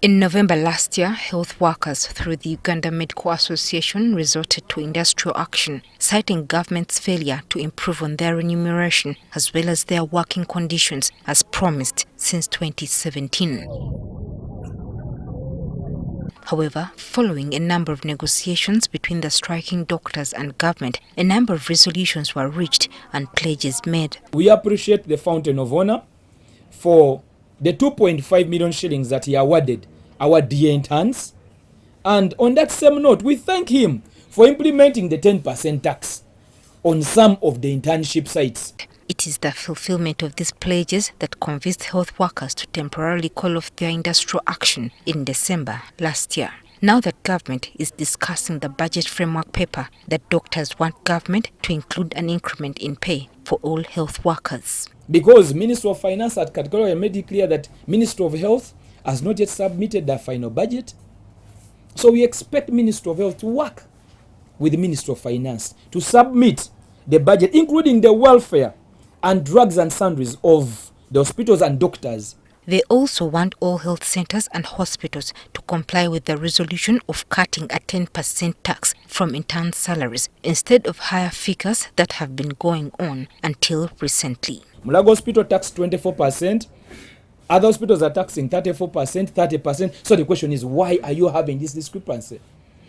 In November last year, health workers through the Uganda Medical Association resorted to industrial action, citing government's failure to improve on their remuneration as well as their working conditions as promised since 2017. However, following a number of negotiations between the striking doctors and government, a number of resolutions were reached and pledges made. We appreciate the Fountain of Honor for the 2.5 million shillings that he awarded our DA interns. And on that same note, we thank him for implementing the 10% tax on some of the internship sites. It is the fulfillment of these pledges that convinced health workers to temporarily call off their industrial action in December last year. Now that government is discussing the budget framework paper, the doctors want government to include an increment in pay for all health workers. Because Minister of Finance had categorically made it clear that Minister of Health has not yet submitted their final budget. So we expect Minister of Health to work with the Minister of Finance to submit the budget, including the welfare and drugs and sundries of the hospitals and doctors. They also want all health centers and hospitals to comply with the resolution of cutting a 10% tax from intern salaries instead of higher figures that have been going on until recently. Mulago Hospital taxed 24%. Other hospitals are taxing 34%, 30%. So the question is, why are you having this discrepancy?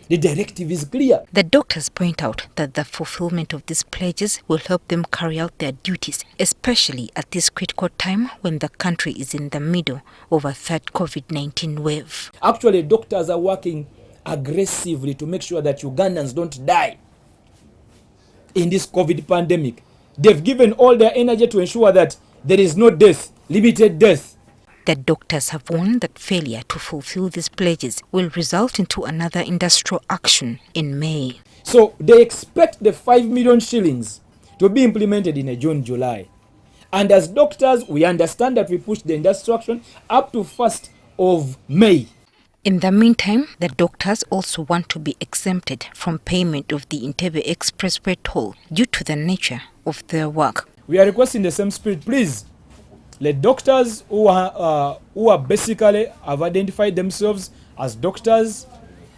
The directive is clear. The doctors point out that the fulfillment of these pledges will help them carry out their duties, especially at this critical time when the country is in the middle of a third COVID-19 wave. Actually, doctors are working aggressively to make sure that Ugandans don't die in this COVID pandemic. They've given all their energy to ensure that there is no death, limited death. The doctors have warned that failure to fulfill these pledges will result into another industrial action in May. So they expect the 5 million shillings to be implemented in June, July. And as doctors, we understand that we push the industrial action up to 1st of May. In the meantime, the doctors also want to be exempted from payment of the Entebbe Expressway toll due to the nature of their work. We are requesting the same spirit, please. Let doctors who are basically have identified themselves as doctors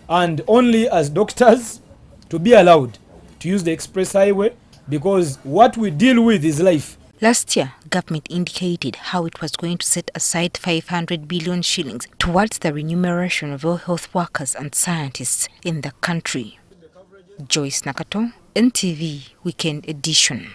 and only as doctors to be allowed to use the express highway, because what we deal with is life. Last year, government indicated how it was going to set aside 500 billion shillings towards the remuneration of all health workers and scientists in the country. Joyce Nakato, NTV Weekend Edition.